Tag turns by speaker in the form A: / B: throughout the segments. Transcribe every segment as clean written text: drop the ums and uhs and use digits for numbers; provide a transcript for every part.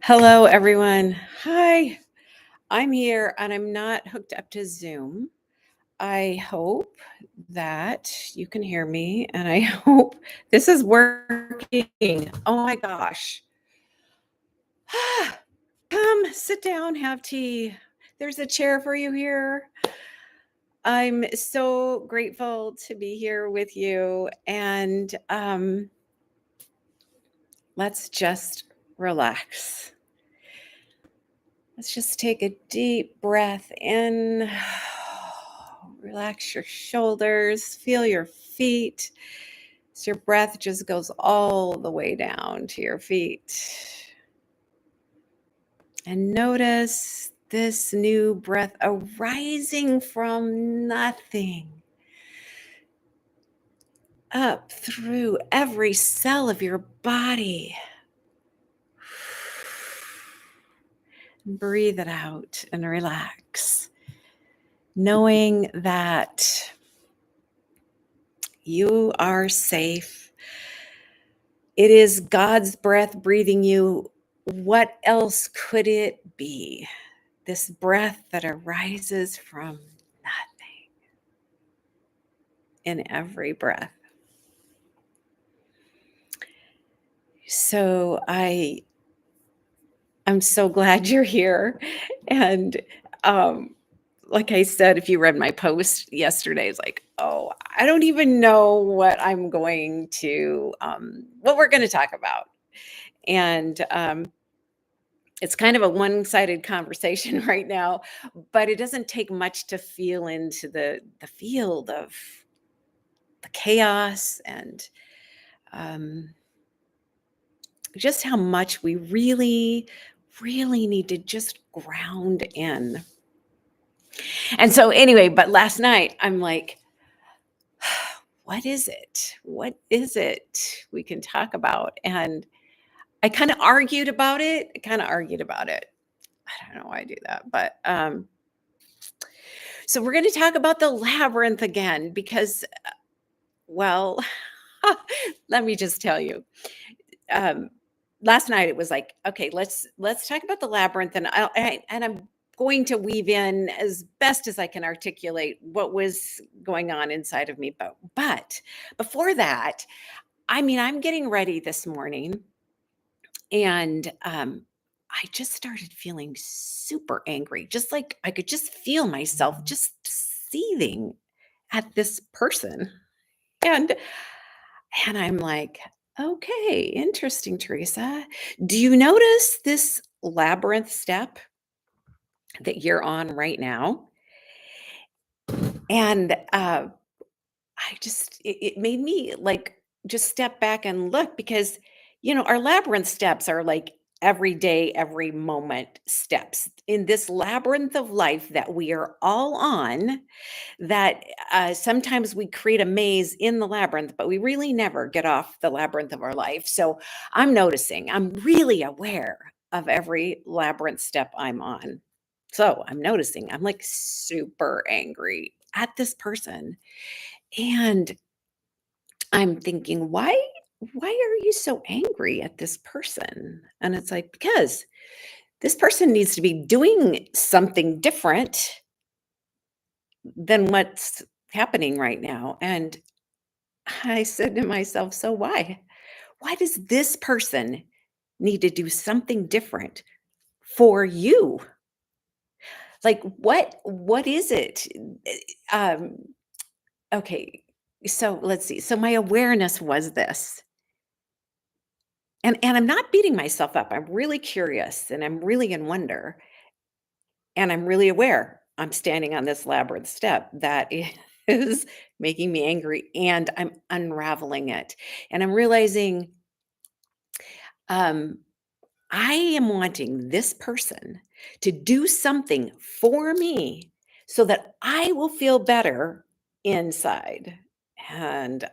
A: Hello, everyone. Hi, I'm here and I'm not hooked up to Zoom. I hope that you can hear me and I hope this is working. Oh my gosh. Come sit down, have tea. There's a chair for you here. I'm so grateful to be here with you and let's just relax. Let's just take a deep breath in. Relax your shoulders, feel your feet as your breath just goes all the way down to your feet. And notice this new breath arising from nothing up through every cell of your body. Breathe it out and relax, knowing that you are safe. It is God's breath breathing you. What else could it be? This breath that arises from nothing in every breath. So I'm so glad you're here. And like I said, if you read my post yesterday, it's like, oh, I don't even know what what we're going to talk about. And it's kind of a one-sided conversation right now, but it doesn't take much to feel into the field of the chaos and um, just how much we really, really need to just ground in. And so, anyway, but last night I'm like, what is it? What is it we can talk about? And I kind of argued about it. I don't know why I do that, but so we're going to talk about the labyrinth again because, well, let me just tell you. Um, Last night it was like, okay, let's talk about the labyrinth, and I'm going to weave in as best as I can articulate what was going on inside of me. But before that, I mean, I'm getting ready this morning, and I just started feeling super angry, just like I could just feel myself just seething at this person. And I'm like, okay, interesting, Teresa. Do you notice this labyrinth step that you're on right now? And it made me like just step back and look because, our labyrinth steps are like every day, every moment steps in this labyrinth of life that we are all on. That sometimes we create a maze in the labyrinth, but we really never get off the labyrinth of our life. So I'm really aware of every labyrinth step I'm on. So I'm noticing I'm like super angry at this person. And I'm thinking, why are you so angry at this person? And it's like, because this person needs to be doing something different than what's happening right now. And I said to myself, so why? Why does this person need to do something different for you? Like what is it? Um okay, so let's see. So my awareness was this. And I'm not beating myself up. I'm really curious and I'm really in wonder and I'm really aware. I'm standing on this labyrinth step that is making me angry and I'm unraveling it. And I'm realizing um I am wanting this person to do something for me so that I will feel better inside. And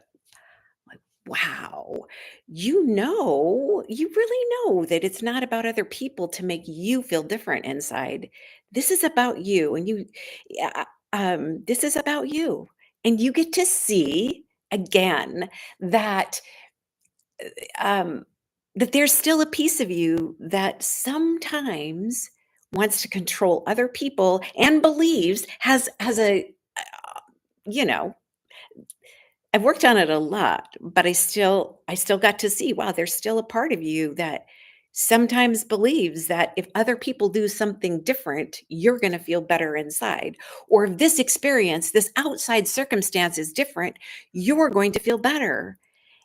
A: like, wow, you really know that it's not about other people to make you feel different inside. This is about you. Yeah, this is about you. And you get to see again that um, that there's still a piece of you that sometimes wants to control other people and believes has a you know, I've worked on it a lot, but I still got to see, wow, there's still a part of you that sometimes believes that if other people do something different, you're going to feel better inside. Or if this experience, this outside circumstance is different, you're going to feel better.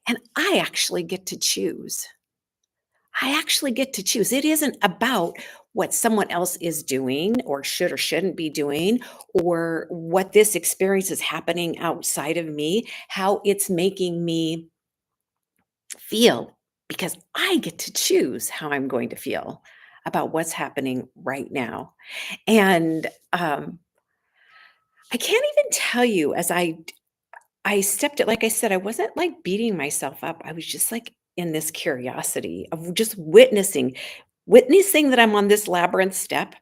A: And I actually get to choose. I actually get to choose. It isn't about what someone else is doing or should or shouldn't be doing, or what this experience is happening outside of me, how it's making me feel, because I get to choose how I'm going to feel about what's happening right now. And I can't even tell you, as I stepped it, like I said, I wasn't like beating myself up. I was just like in this curiosity of just witnessing that I'm on this labyrinth step.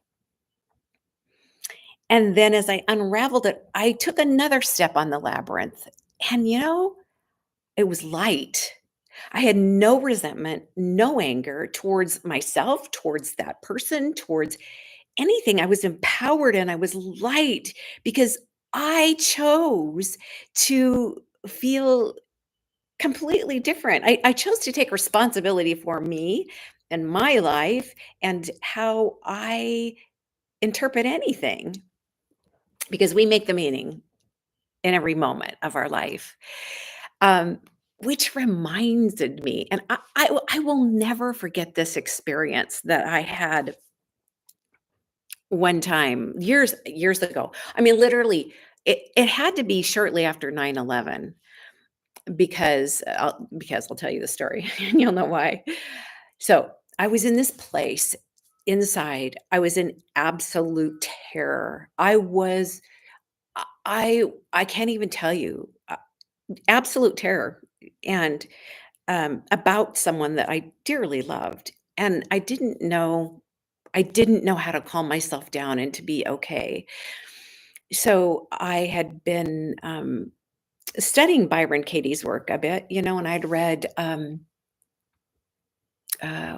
A: And then as I unraveled it, I took another step on the labyrinth. And it was light. I had no resentment, no anger towards myself, towards that person, towards anything. I was empowered and I was light because I chose to feel completely different. I chose to take responsibility for me and my life and how I interpret anything, because we make the meaning in every moment of our life. Um, which reminded me, and I will never forget this experience that I had one time years ago. I mean, literally, it had to be shortly after 9/11, because I'll tell you the story and you'll know why. So, I was in this place inside. I was in absolute terror. I can't even tell you, absolute terror, and, about someone that I dearly loved, and I didn't know how to calm myself down and to be okay. So, I had been, studying Byron Katie's work a bit, and I'd read,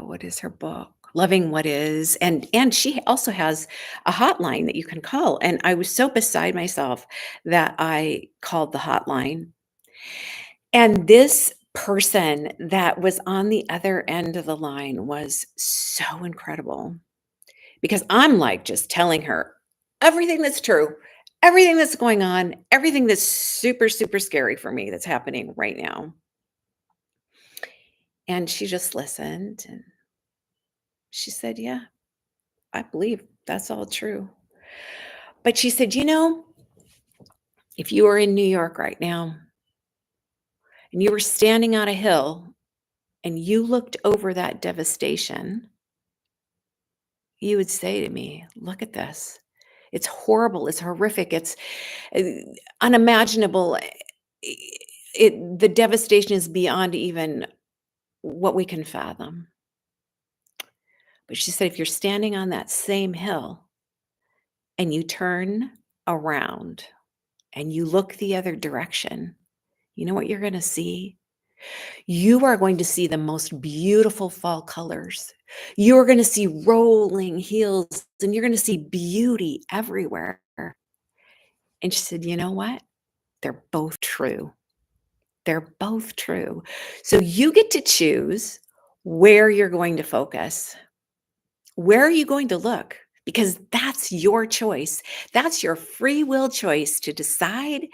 A: what is her book? Loving What Is, and she also has a hotline that you can call, and I was so beside myself that I called the hotline, and this person that was on the other end of the line was so incredible, because I'm, like, just telling her everything that's true, everything that's going on, everything that's super, super scary for me that's happening right now, and she just listened, and she said, "Yeah, I believe that's all true." But she said, if you were in New York right now and you were standing on a hill and you looked over that devastation, you would say to me, look at this. It's horrible. It's horrific. It's uh, unimaginable. The devastation is beyond even what we can fathom. But she said, if you're standing on that same hill and you turn around and you look the other direction, you know what you're going to see? You are going to see the most beautiful fall colors. You're going to see rolling hills and you're going to see beauty everywhere. And she said, you know what? They're both true. They're both true. So you get to choose where you're going to focus. Where are you going to look? Because that's your choice. That's your free will choice to decide,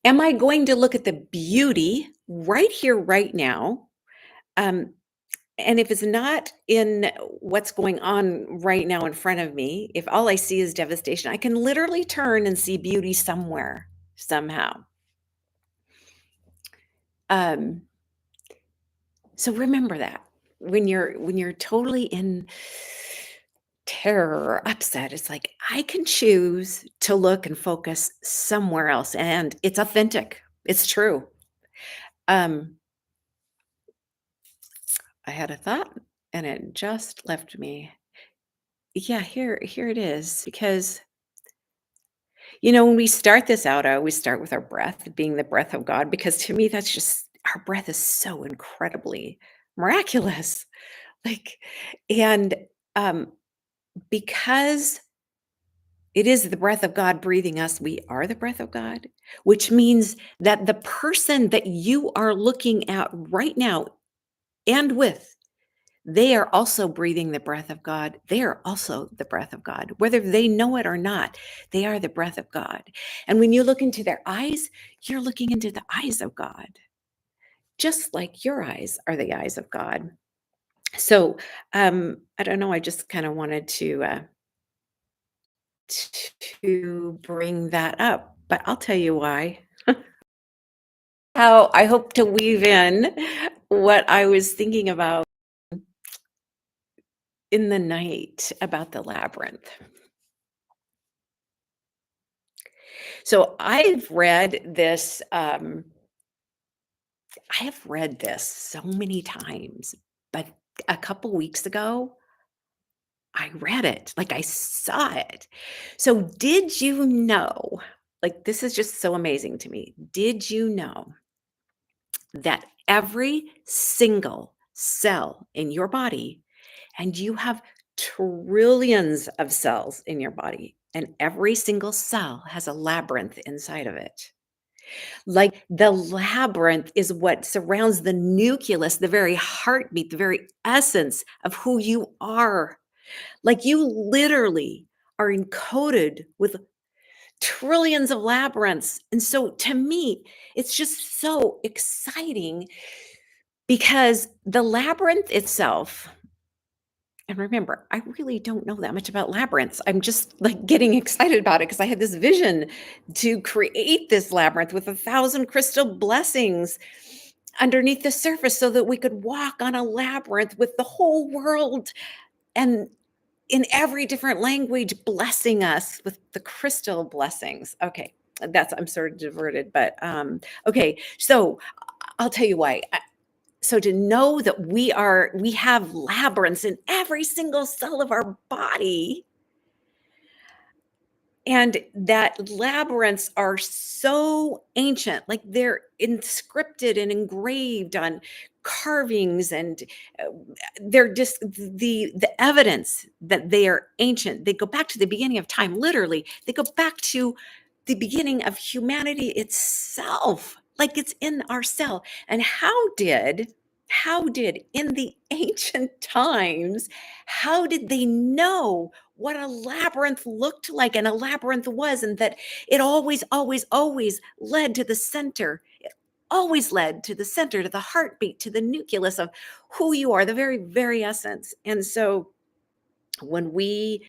A: am I going to look at the beauty right here, right now? Um, and if it's not in what's going on right now in front of me, if all I see is devastation, I can literally turn and see beauty somewhere, somehow. Um, so remember that when you're totally in terror or upset, it's like I can choose to look and focus somewhere else, and it's authentic. It's true. Um, I had a thought and it just left me. Yeah, here it is, because when we start this out, I always start with our breath being the breath of God, because to me that's just, our breath is so incredibly miraculous. Like, and um, because it is the breath of God breathing us, we are the breath of God, which means that the person that you are looking at right now and with, they are also breathing the breath of God. They are also the breath of God. Whether they know it or not, they are the breath of God. And when you look into their eyes, you're looking into the eyes of God, just like your eyes are the eyes of God. So I don't know. I just kind of wanted to bring that up, but I'll tell you why. How I hope to weave in what I was thinking about in the night about the labyrinth. So I have read this so many times, but a couple weeks ago, I read it, like I saw it. So did you know, like this is just so amazing to me. Did you know that every single cell in your body, and you have trillions of cells in your body, and every single cell has a labyrinth inside of it. Like the labyrinth is what surrounds the nucleus, the very heartbeat, the very essence of who you are. Like you literally are encoded with trillions of labyrinths. And so to me, it's just so exciting because the labyrinth itself, and remember, I really don't know that much about labyrinths. I'm just like getting excited about it because I had this vision to create this labyrinth with 1,000 crystal blessings underneath the surface so that we could walk on a labyrinth with the whole world and in every different language blessing us with the crystal blessings. Okay, that's I'm sort of diverted, but okay. So I'll tell you why. So to know that we have labyrinths in every single cell of our body, and that labyrinths are so ancient, like they're inscripted and engraved on carvings, and uh, they're just the evidence that they are ancient. They go back to the beginning of time, literally. They go back to the beginning of humanity itself, like it's in our cell. And how did in the ancient times, how did they know what a labyrinth looked like and a labyrinth was, and that it always, always, always led to the center? It always led to the center, to the heartbeat, to the nucleus of who you are, the very, very essence. And so when we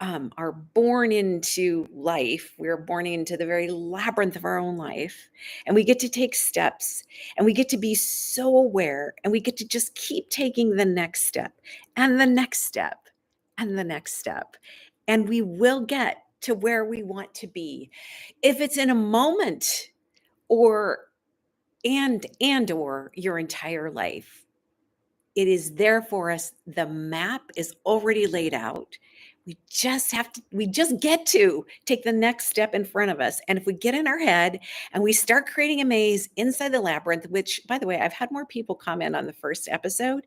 A: are born into life, we're born into the very labyrinth of our own life, and we get to take steps, and we get to be so aware, and we get to just keep taking the next step and the next step and the next step. And we will get to where we want to be. If it's in a moment or or your entire life, it is there for us. The map is already laid out. We just get to take the next step in front of us. And if we get in our head and we start creating a maze inside the labyrinth, which by the way, I've had more people comment on the first episode.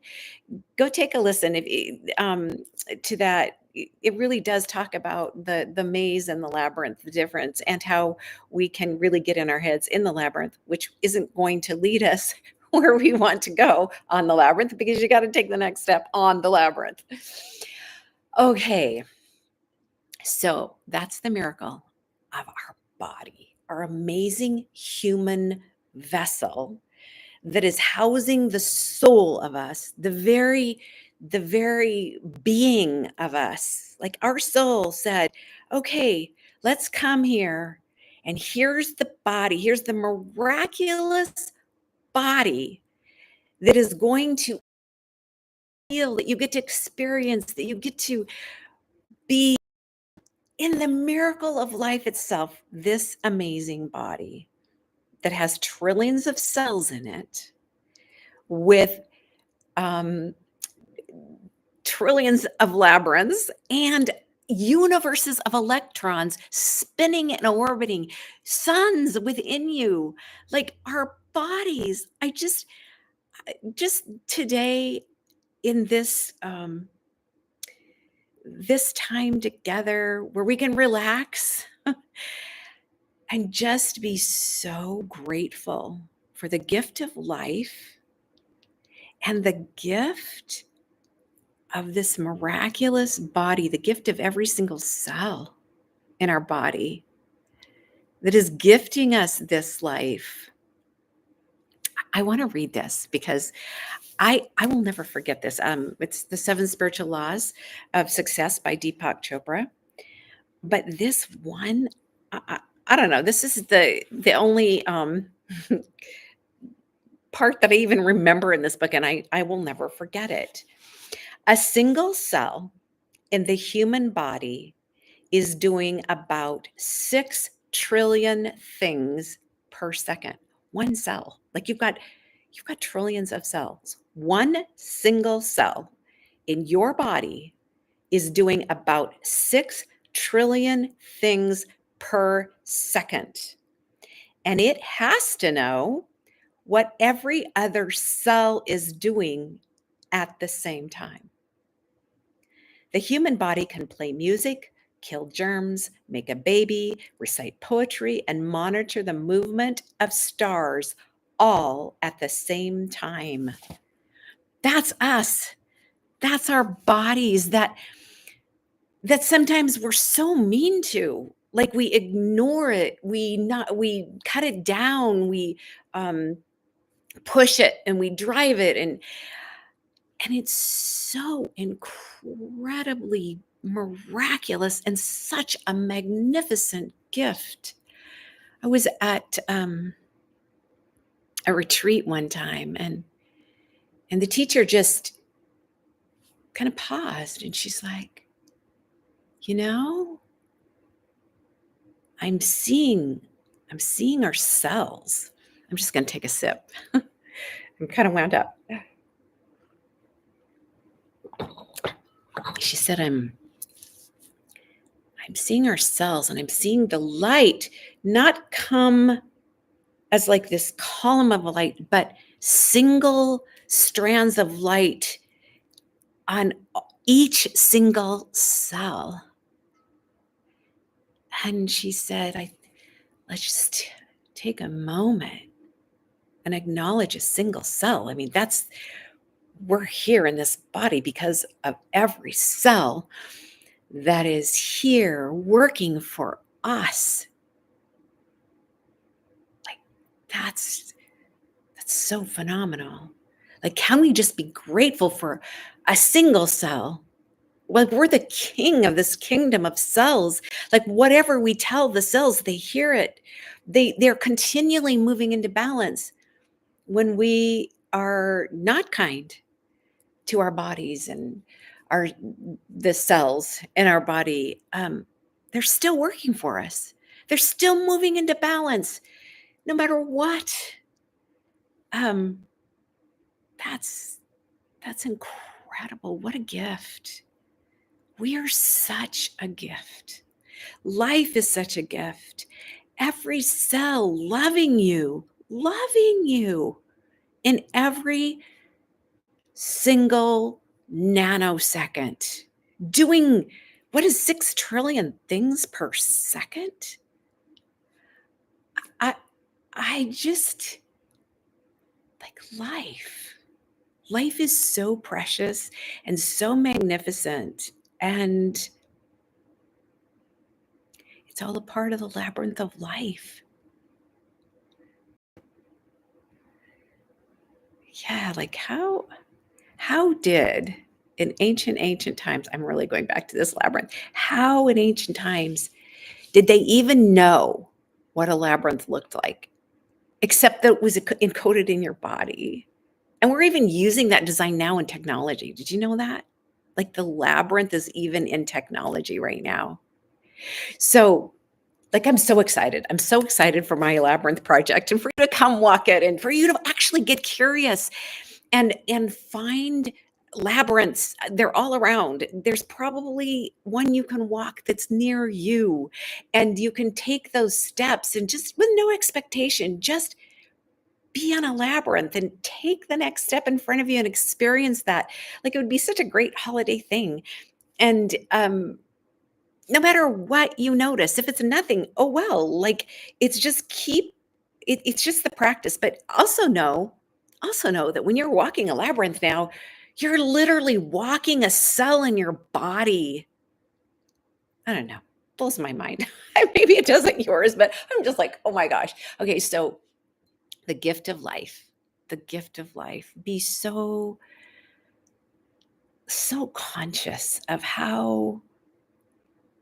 A: Go take a listen to that. It really does talk about the maze and the labyrinth, the difference, and how we can really get in our heads in the labyrinth, which isn't going to lead us where we want to go on the labyrinth, because you got to take the next step on the labyrinth. Okay, so that's the miracle of our body, our amazing human vessel that is housing the soul of us, the very being of us. Like our soul said, okay, let's come here, and here's the body, here's the miraculous body that is going to feel, that you get to experience, that you get to be in the miracle of life itself, this amazing body that has trillions of cells in it with um, trillions of labyrinths and universes of electrons spinning and orbiting, suns within you, like our bodies. just today in this time together where we can relax and just be so grateful for the gift of life and the gift of this miraculous body, the gift of every single cell in our body that is gifting us this life. I want to read this because I will never forget this. It's The Seven Spiritual Laws of Success by Deepak Chopra. But this one, I don't know. This is the only part that I even remember in this book, and I will never forget it. A single cell in the human body is doing about 6 trillion things per second. One cell. Like you've got trillions of cells. One single cell in your body is doing about 6 trillion things per second. And it has to know what every other cell is doing at the same time. The human body can play music, kill germs, make a baby, recite poetry, and monitor the movement of stars all at the same time. That's us. That's our bodies that sometimes we're so mean to. Like we ignore it, we cut it down, we push it and we drive it, and it's so incredibly miraculous and such a magnificent gift. I was at a retreat one time, and the teacher just kind of paused, and she's like, you know, I'm seeing our cells. I'm just going to take a sip. I'm kind of wound up. She said, I'm seeing our cells, and I'm seeing the light not come as like this column of light, but single strands of light on each single cell. And she said, let's just take a moment and acknowledge a single cell. I mean, we're here in this body because of every cell that is here working for us. Like that's so phenomenal. Like, can we just be grateful for a single cell? Like, we're the king of this kingdom of cells. Like, whatever we tell the cells, they hear it. They're continually moving into balance. When we are not kind to our bodies and the cells in our body, they're still working for us. They're still moving into balance, no matter what. That's incredible. What a gift. We are such a gift. Life is such a gift. Every cell loving you in every single nanosecond, doing what is 6 trillion things per second? I just like life. Life is so precious and so magnificent, and it's all a part of the labyrinth of life. Yeah, like how did in ancient times, I'm really going back to this labyrinth, how in ancient times did they even know what a labyrinth looked like, except that it was encoded in your body? And we're even using that design now in technology. Did you know that? Like the labyrinth is even in technology right now. So, like, I'm so excited. I'm so excited for my labyrinth project and for you to come walk it and for you to actually get curious and find labyrinths. They're all around. There's probably one you can walk that's near you, and you can take those steps and just with no expectation, just be on a labyrinth and take the next step in front of you and experience that. Like, it would be such a great holiday thing. And no matter what you notice, if it's nothing, oh well, like it's just it's just the practice. But also know that when you're walking a labyrinth now, you're literally walking a cell in your body. I don't know. Blows my mind. Maybe it doesn't yours, but I'm just like, oh my gosh. Okay, so the gift of life, the gift of life. Be so conscious of how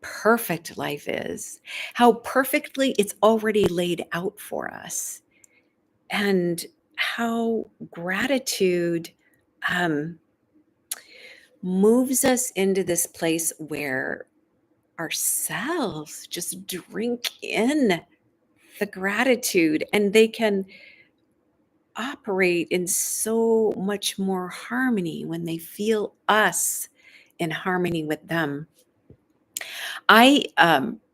A: perfect life is, how perfectly it's already laid out for us, and how gratitude um, moves us into this place where our cells just drink in the gratitude and they can operate in so much more harmony when they feel us in harmony with them. I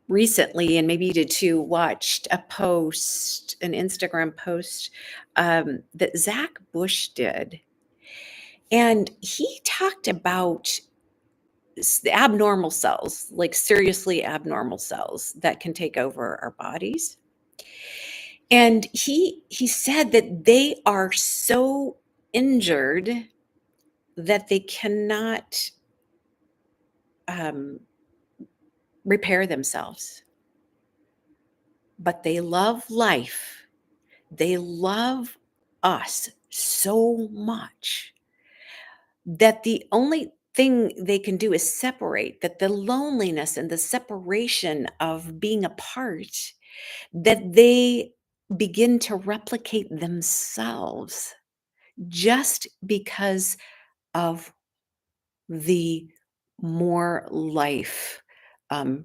A: recently, and maybe you did too, watched an Instagram post that Zach Bush did. And he talked about the abnormal cells, like seriously abnormal cells that can take over our bodies. And he said that they are so injured that they cannot um, repair themselves, but they love life. They love us so much that the only thing they can do is separate, that the loneliness and the separation of being apart, that they begin to replicate themselves just because of the more life um,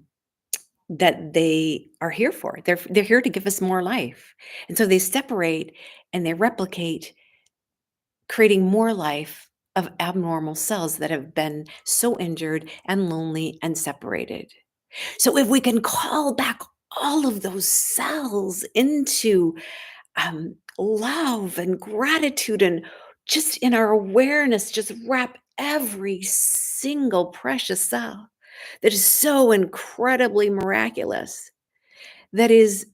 A: that they are here for. They're here to give us more life, and so they separate and they replicate, creating more life of abnormal cells that have been so injured and lonely and separated. So if we can call back all of those cells into love and gratitude, and just in our awareness, just wrap every single precious cell that is so incredibly miraculous, that is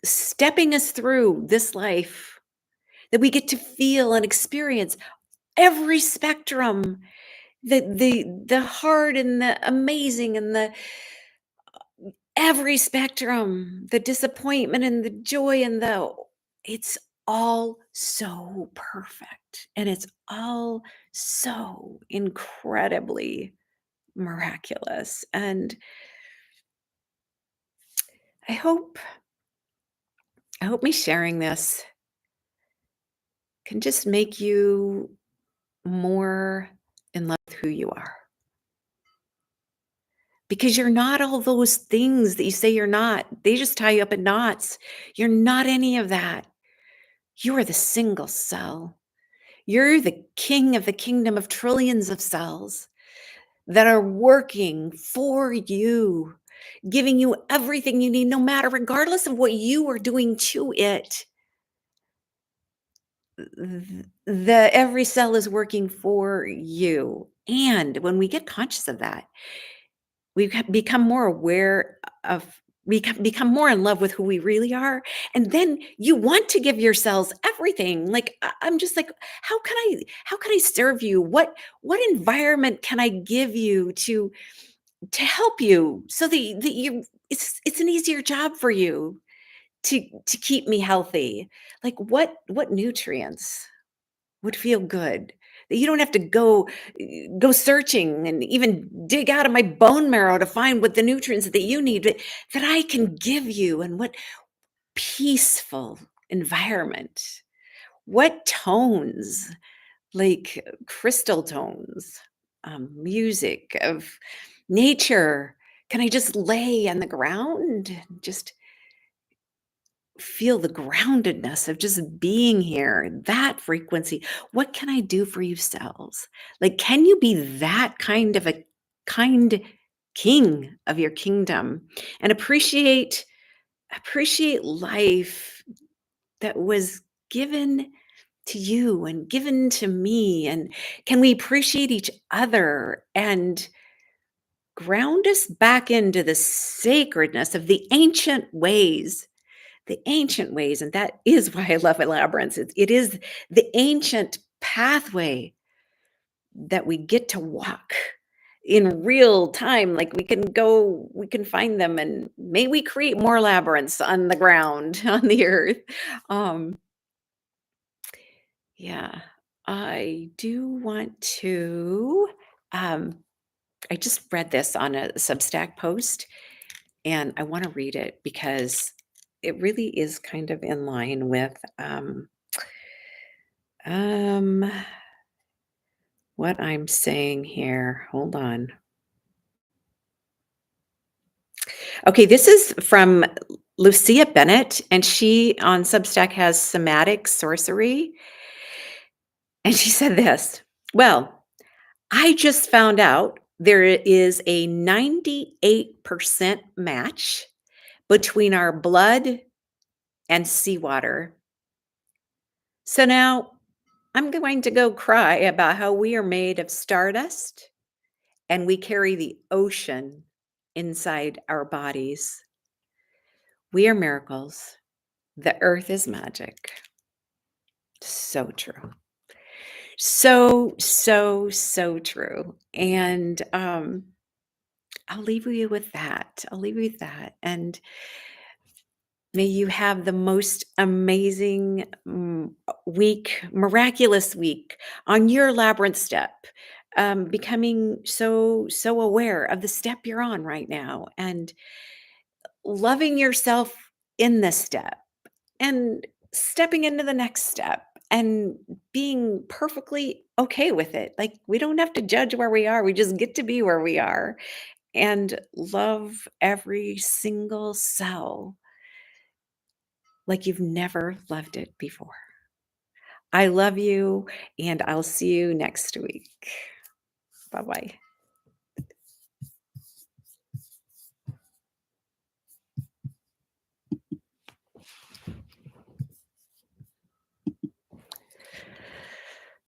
A: stepping us through this life, that we get to feel and experience every spectrum, the hard and the amazing and the every spectrum, the disappointment and the joy and the it's all so perfect, and it's all so incredibly miraculous. And I hope I hope me sharing this can just make you more in love with who you are. Because you're not all those things that you say you're not. They just tie you up in knots. You're not any of that. You are the single cell. You're the king of the kingdom of trillions of cells that are working for you, giving you everything you need, no matter, regardless of what you are doing to it. The every cell is working for you. And when we get conscious of that, become more aware of become more in love with who we really are, and then you want to give yourselves everything. Like, I'm just like, how can I serve you? What environment can I give you to help you, so that you it's an easier job for you to keep me healthy? Like, what nutrients would feel good, that you don't have to go searching and even dig out of my bone marrow to find what the nutrients that you need, but that I can give you. And what peaceful environment, what tones, like crystal tones, music of nature, can I just lay on the ground, just feel the groundedness of just being here, that frequency. What can I do for you, cells? Like, can you be that kind of a kind king of your kingdom, and appreciate life that was given to you and given to me? And can we appreciate each other and ground us back into the sacredness of the ancient ways? The ancient ways, and that is why I love labyrinths. It is the ancient pathway that we get to walk in real time. Like we can find them, and may we create more labyrinths on the ground, on the earth. Um, yeah, I do want to. Um, I just read this on a Substack post, and I want to read it because it really is kind of in line with um, what I'm saying here. Hold on. Okay, this is from Lucia Bennett, and she on Substack has somatic sorcery. And she said this: well, I just found out there is a 98% match between our blood and seawater. So now I'm going to go cry about how we are made of stardust and we carry the ocean inside our bodies. We are miracles. The earth is magic. So true. So, so, so true. And I'll leave you with that. I'll leave you with that. And may you have the most amazing week, miraculous week on your labyrinth step. Becoming so aware of the step you're on right now and loving yourself in this step and stepping into the next step and being perfectly okay with it. Like we don't have to judge where we are. We just get to be where we are and love every single cell like you've never loved it before. I love you, and I'll see you next week. Bye bye.